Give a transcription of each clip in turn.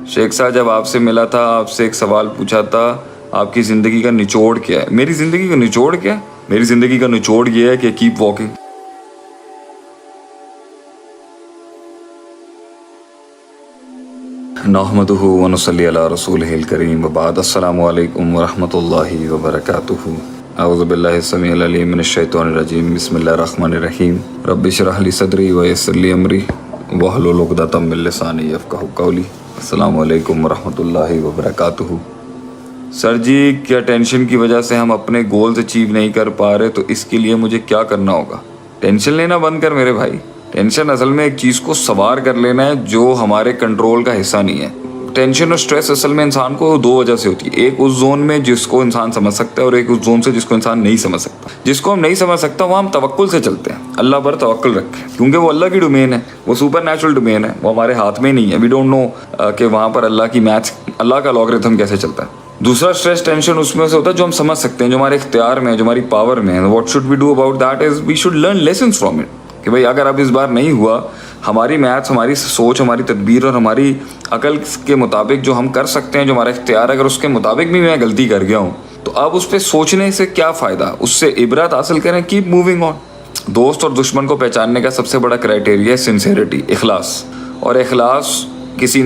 शेख साहब जब आपसे मिला था, आपसे एक सवाल पूछा था, आपकी ज़िंदगी का निचोड़ क्या है? मेरी ज़िंदगी का निचोड़ क्या है? मेरी ज़िंदगी का निचोड़ ये है कि कीप वॉकिंग। नहमदुहु व नुसल्ली अला रसूलिहिल करीम व बाद। अस्सलामु अलैकुम व रहमतुल्लाहि व बरकातुहू। अऊज़ु बिल्लाहि समीउल अलीम मिनश शैतानिर रजीम। बिस्मिल्लाहिर रहमानिर रहीम। रब्बि इश्रह ली सदरी व यस्सिर ली अमरी वहलुल उक़दतम मिन लिसानी यफ़क़हू क़ौली। अस्सलामु अलैकुम व रहमतुल्लाहि व बरकातुहू। सर जी, क्या टेंशन की वजह से हम अपने गोल्स अचीव नहीं कर पा रहे, तो इसके लिए मुझे क्या करना होगा? टेंशन लेना बंद कर मेरे भाई। टेंशन असल में एक चीज़ को सवार कर लेना है जो हमारे कंट्रोल का हिस्सा नहीं है। टेंशन और स्ट्रेस असल में इंसान को दो वजह से होती है। एक उस जोन में जिसको इंसान समझ सकता है और एक उस जोन से जिसको इंसान नहीं समझ सकता। जिसको हम नहीं समझ सकता वहाँ हम तवक्कुल से चलते हैं, अल्लाह पर तवक्कुल रखें, क्योंकि वो अल्लाह की डोमेन है, वो सुपर नेचुरल डोमेन है, वो हमारे हाथ में नहीं है। वी डोंट नो कि वहाँ पर अल्लाह की मैथ्स, अल्लाह का लॉगरिथम कैसे चलता है। दूसरा स्ट्रेस टेंशन उसमें से होता है जो हम समझ सकते हैं, जो हमारे इख्तियार में है, जो हमारी पावर में है। What should we do about that is we should learn lessons from it. कि भाई अगर अब इस बार नहीं हुआ, हमारी मैथ्स, हमारी सोच, हमारी तदबीर और हमारी अकल के मुताबिक जो हम कर सकते हैं, जो हमारा इख्तियार, अगर उसके मुताबिक भी मैं गलती कर गया हूँ, तो अब उस पर सोचने से क्या फ़ायदा? उससे इबरत हासिल करें, कीप मूविंग ऑन। दोस्त और दुश्मन को पहचानने का सबसे बड़ा क्राइटेरिया है सिंसेरिटी, इखलास। और इखलास किसी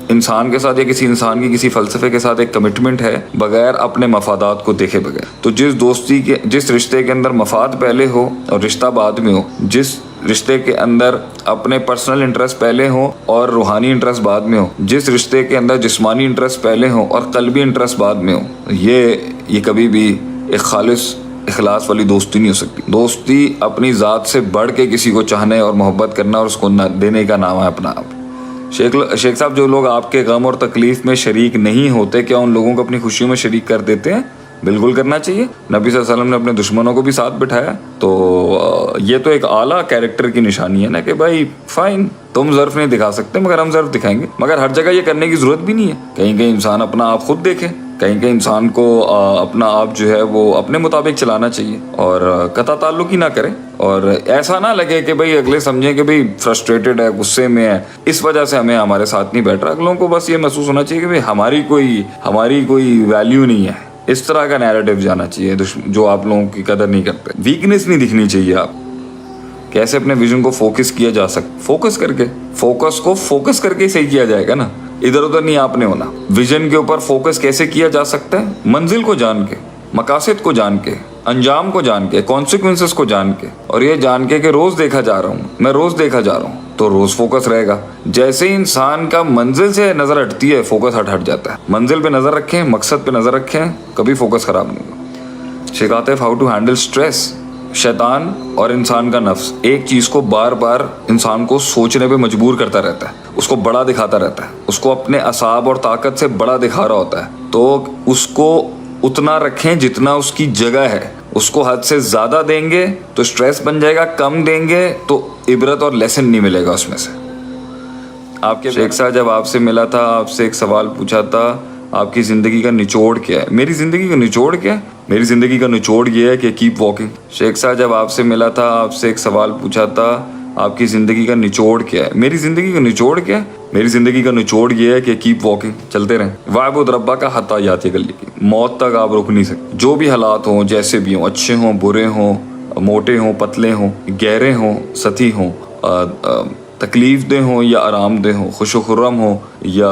इंसान के साथ या किसी इंसान की किसी फ़लसफ़े के साथ एक कमिटमेंट है बगैर अपने मफादात को देखे बगैर। तो जिस रिश्ते के अंदर मफाद पहले हो और रिश्ता बाद में हो, जिस रिश्ते के अंदर अपने पर्सनल इंटरेस्ट पहले हो और रूहानी इंटरेस्ट बाद में हो, जिस रिश्ते के अंदर जिस्मानी इंटरेस्ट पहले हो और कल्बी इंटरेस्ट बाद में हो, ये कभी भी एक खालिस इखलास वाली दोस्ती नहीं हो सकती। दोस्ती अपनी ज़ात से बढ़ के किसी को चाहने और मोहब्बत करना और उसको देने का नाम है अपना आप। शेख साहब, जो लोग आपके गम और तकलीफ़ में शरीक नहीं होते, क्या उन लोगों को अपनी खुशियों में शरीक कर देते हैं? बिल्कुल करना चाहिए। नबी सल्लल्लाहु अलैहि वसल्लम ने अपने दुश्मनों को भी साथ बिठाया। तो ये तो एक आला कैरेक्टर की निशानी है ना कि भाई फाइन, तुम ज़र्फ नहीं दिखा सकते मगर हम ज़र्फ दिखाएंगे। मगर हर जगह ये करने की ज़रूरत भी नहीं है। कहीं कहीं इंसान अपना आप खुद देखे, कहीं कहीं इंसान को अपना आप जो है वो अपने मुताबिक चलाना चाहिए और कता ताल्लुक ही ना करे। और ऐसा ना लगे कि भाई अगले समझें कि भाई फ्रस्ट्रेटेड है, गुस्से में है, इस वजह से हमें हमारे साथ नहीं बैठ रहा। अगलों को बस ये महसूस होना चाहिए कि भाई हमारी कोई वैल्यू नहीं है। इस तरह का नैरेटिव जाना चाहिए जो आप लोगों की कदर नहीं करते। वीकनेस नहीं दिखनी चाहिए। आप कैसे अपने विजन को फोकस किया जा सकता? फोकस करके ही सही किया जाएगा ना, इधर उधर नहीं आपने होना। विजन के ऊपर फोकस कैसे किया जा सकता है? मंजिल को जान के, मकासद को जान के, अंजाम को जान के, कॉन्सिक्वेंसेस को जान के, और ये जान के कि रोज देखा जा रहा हूँ, मैं रोज देखा जा रहा हूँ, तो रोज फोकस रहेगा। जैसे ही इंसान का मंजिल से नजर हटती है, फोकस हट जाता है। मंजिल पे नजर रखें, मकसद पे नजर रखें, कभी फोकस खराब नहीं होगा। शिकायत है हाउ टू हैंडल स्ट्रेस। शैतान और इंसान का नफ्स एक चीज़ को बार बार इंसान को सोचने पे मजबूर करता रहता है, उसको बड़ा दिखाता रहता है, उसको अपने असाब और ताकत से बड़ा दिखा रहा होता है। तो उसको उतना रखें जितना उसकी जगह है। उसको हद से ज़्यादा देंगे तो स्ट्रेस बन जाएगा, कम देंगे तो इबरत और लेसन नहीं मिलेगा उसमें से। आपके शेख साहब जब आपसे मिला था, आपसे एक सवाल पूछा था, आपकी ज़िंदगी का निचोड़ क्या है? मेरी ज़िंदगी का निचोड़ क्या है? मेरी ज़िंदगी का निचोड़ ये है कि कीप वॉकिंग। शेख साहब जब आपसे मिला था, आपसे एक सवाल पूछा था, आपकी ज़िंदगी का निचोड़ क्या है? मेरी ज़िंदगी का निचोड़ क्या है? मेरी ज़िंदगी का निचोड़ ये है कि कीप वॉकिंग, चलते रहें। वाइबुद रब्बा का हत्ता याती गली की, मौत तक आप रुक नहीं सकते। जो भी हालात हों, जैसे भी हों, अच्छे हों, बुरे हों, मोटे हों, पतले हों, गहरे हों, सती हों, तकलीफ दे हों या आरामदेह हों, खुशो खुर्रम हो या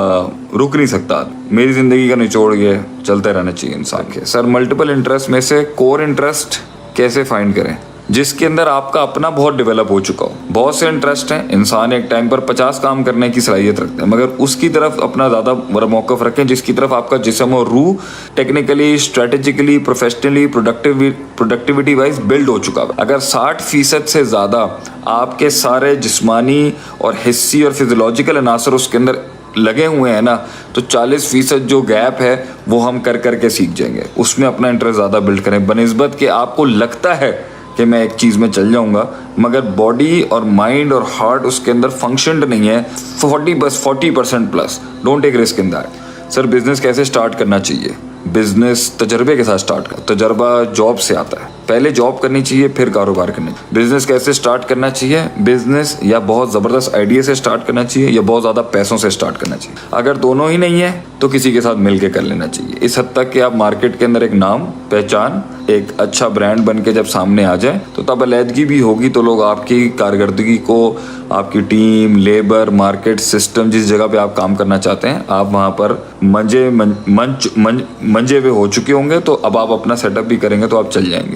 रुक नहीं सकता। मेरी ज़िंदगी का निचोड़ ये चलते रहना चाहिए इंसान के। सर, मल्टीपल इंटरेस्ट में से कोर इंटरेस्ट कैसे फाइंड करें जिसके अंदर आपका अपना बहुत डेवलप हो चुका हो? बहुत से इंटरेस्ट हैं, इंसान एक टाइम पर 50 काम करने की सलाहियत रखते हैं, मगर उसकी तरफ अपना ज़्यादा मौक़िफ़ रखें जिसकी तरफ आपका जिस्म और रूह technically, strategically, professionally, productivity wise build हो चुका है। अगर 60% से ज़्यादा आपके सारे जिस्मानी और हिस्सी और फिजियोलॉजिकल अनासर उसके अंदर लगे हुए हैं ना, तो 40% जो गैप है वो हम कर के सीख जाएंगे। उसमें अपना इंटरेस्ट ज़्यादा बिल्ड करें बनिस्बत कि आपको लगता है कि मैं एक चीज़ में चल जाऊंगा, मगर बॉडी और माइंड और हार्ट उसके अंदर फंक्शनड नहीं है 40% plus. Don't take risk in that. Sir, business कैसे स्टार्ट करना चाहिए? बिज़नेस तजर्बे के साथ स्टार्ट कर। तजर्बा जॉब से आता है। پہلے جاب کرنی چاہیے پھر کاروبار کرنا چاہیے. بزنس کیسے اسٹارٹ کرنا چاہیے؟ بزنس یا بہت زبردست آئیڈیا سے اسٹارٹ کرنا چاہیے یا بہت زیادہ پیسوں سے اسٹارٹ کرنا چاہیے. اگر دونوں ہی نہیں ہے تو کسی کے ساتھ مل کے کر لینا چاہیے. اس حد تک کہ آپ مارکیٹ کے اندر ایک نام پہچان ایک اچھا برانڈ بن کے جب سامنے آ جائے تو تب علیحدگی بھی ہوگی تو لوگ آپ کی کارکردگی کو, آپ کی ٹیم, لیبر, مارکیٹ, سسٹم, جس جگہ پہ آپ کام کرنا چاہتے ہیں آپ وہاں پر منجے ہوئے ہو چکے ہوں گے. تو اب آپ اپنا سیٹ اپ بھی کریں گے تو آپ چل جائیں گے.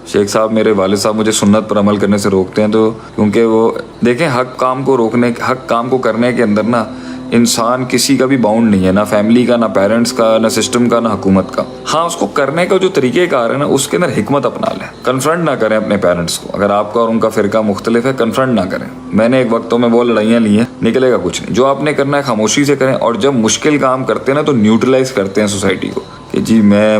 شیخ صاحب میرے والد صاحب مجھے سنت پر عمل کرنے سے روکتے ہیں تو کیونکہ وہ دیکھیں حق کام کو کرنے کے اندر نا انسان کسی کا بھی باؤنڈ نہیں ہے, نہ فیملی کا, نہ پیرنٹس کا, نہ سسٹم کا, نہ حکومت کا. ہاں اس کو کرنے کا جو طریقہ کار ہے نا اس کے اندر حکمت اپنا لیں. کنفرنٹ نہ کریں اپنے پیرنٹس کو. اگر آپ کا اور ان کا فرقہ مختلف ہے کنفرنٹ نہ کریں. میں نے ایک وقتوں میں وہ لڑائیاں لی ہیں, نکلے گا کچھ نہیں. جو آپ نے کرنا ہے خاموشی سے کریں. اور جب مشکل کام کرتے ہیں نا تو نیوٹرلائز کرتے ہیں سوسائٹی کو کہ جی میں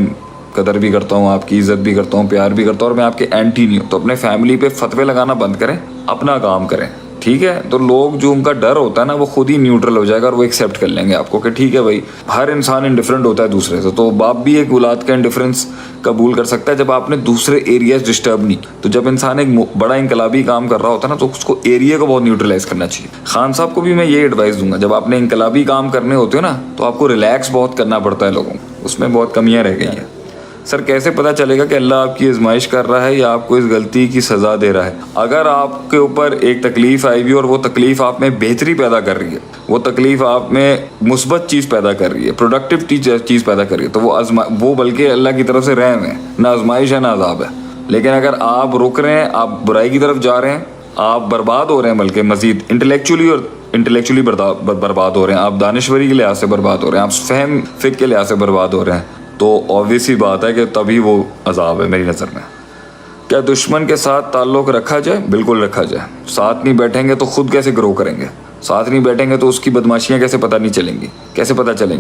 قدر بھی کرتا ہوں, آپ کی عزت بھی کرتا ہوں, پیار بھی کرتا ہوں اور میں آپ کے اینٹی نہیں ہوں. تو اپنے فیملی پہ فتوے لگانا بند کریں, اپنا کام کریں. ٹھیک ہے, تو لوگ جو ان کا ڈر ہوتا ہے نا وہ خود ہی نیوٹرل ہو جائے گا اور وہ ایکسیپٹ کر لیں گے آپ کو کہ ٹھیک ہے بھائی ہر انسان انڈیفرنٹ ہوتا ہے دوسرے سے. تو باپ بھی ایک اولاد کا انڈیفرنس قبول کر سکتا ہے جب آپ نے دوسرے ایریاز ڈسٹرب نہیں. تو جب انسان ایک بڑا انقلابی کام کر رہا ہوتا ہے نا تو اس کو ایریا کو بہت نیوٹرلائز کرنا چاہیے. خان صاحب کو بھی میں یہ ایڈوائس دوں گا, جب آپ نے انقلابی کام کرنے ہوتے ہو نا تو آپ کو ریلیکس بہت کرنا پڑتا ہے لوگوں کو, اس میں بہت کمیاں رہ گئی ہیں. سر کیسے پتہ چلے گا کہ اللہ آپ کی آزمائش کر رہا ہے یا آپ کو اس غلطی کی سزا دے رہا ہے؟ اگر آپ کے اوپر ایک تکلیف آئی ہوئی اور وہ تکلیف آپ میں بہتری پیدا کر رہی ہے, وہ تکلیف آپ میں مثبت چیز پیدا کر رہی ہے, پروڈکٹیو چیز پیدا کر رہی ہے, تو وہ بلکہ اللہ کی طرف سے رحم ہے, نہ آزمائش ہے نہ عذاب ہے. لیکن اگر آپ رک رہے ہیں, آپ برائی کی طرف جا رہے ہیں, آپ برباد ہو رہے ہیں, بلکہ مزید انٹلیکچولی برباد ہو رہے ہیں, آپ دانشوری کے لحاظ سے برباد ہو رہے ہیں, آپ فہم فکر کے لحاظ سے برباد ہو رہے ہیں, تو آبویس ہی بات ہے کہ تبھی وہ عذاب ہے میری نظر میں. کیا دشمن کے ساتھ تعلق رکھا جائے؟ بالکل رکھا جائے. ساتھ نہیں بیٹھیں گے تو خود کیسے گرو کریں گے؟ ساتھ نہیں بیٹھیں گے تو اس کی بدماشیاں کیسے پتہ چلیں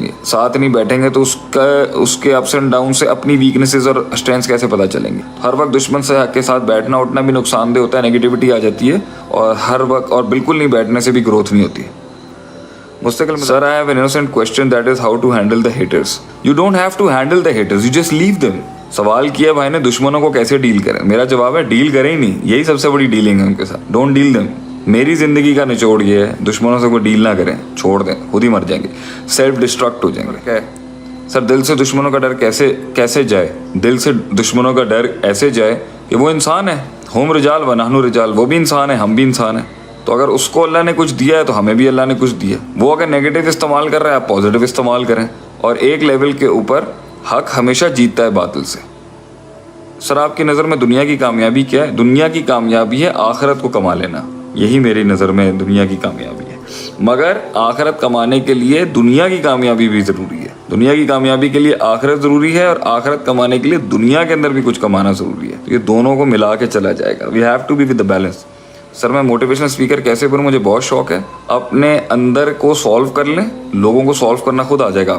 گی؟ ساتھ نہیں بیٹھیں گے تو اس کے اپس اینڈ ڈاؤن سے اپنی ویکنیسز اور اسٹرینتھس کیسے پتہ چلیں گی؟ ہر وقت دشمن سے کے ساتھ بیٹھنا اٹھنا بھی نقصان دہ ہوتا ہے, نیگیٹیوٹی آ جاتی ہے, اور ہر وقت اور بالکل نہیں بیٹھنے سے بھی گروتھ نہیں ہوتی. مستقل سر I have an innocent question that is how to handle the haters. You don't have to handle the haters, you just leave them. سوال کیا بھائی نے دشمنوں کو کیسے ڈیل کریں. میرا جواب ہے ڈیل کریں ہی نہیں, یہی سب سے بڑی ڈیلنگ ہے ان کے ساتھ. Don't deal them. میری زندگی کا نچوڑ یہ ہے دشمنوں سے کوئی ڈیل نہ کریں, چھوڑ دیں, خود ہی مر جائیں گے, سیلف ڈسٹرکٹ ہو جائیں گے. سر دل سے دشمنوں کا ڈر کیسے جائے؟ دل سے دشمنوں کا ڈر ایسے جائے کہ وہ انسان ہے, ہم رجال و نحن رجال, وہ بھی انسان ہے ہم بھی انسان ہیں. تو اگر اس کو اللہ نے کچھ دیا ہے تو ہمیں بھی اللہ نے کچھ دیا. وہ اگر نیگیٹو استعمال کر رہا ہے آپ پازیٹیو استعمال کریں. اور ایک لیول کے اوپر حق ہمیشہ جیتتا ہے باطل سے. سر آپ کی نظر میں دنیا کی کامیابی کیا ہے؟ دنیا کی کامیابی ہے آخرت کو کما لینا, یہی میری نظر میں دنیا کی کامیابی ہے. مگر آخرت کمانے کے لیے دنیا کی کامیابی بھی ضروری ہے. دنیا کی کامیابی کے لیے آخرت ضروری ہے, اور آخرت کمانے کے لیے دنیا کے اندر بھی کچھ کمانا ضروری ہے. تو یہ دونوں کو ملا کے چلا جائے گا. We have to be with the balance. Sir میں موٹیویشنل اسپیکر کیسے بنوں؟ مجھے بہت شوق ہے. اپنے اندر کو سالو کر لیں, لوگوں کو سالو کرنا خود آ جائے گا.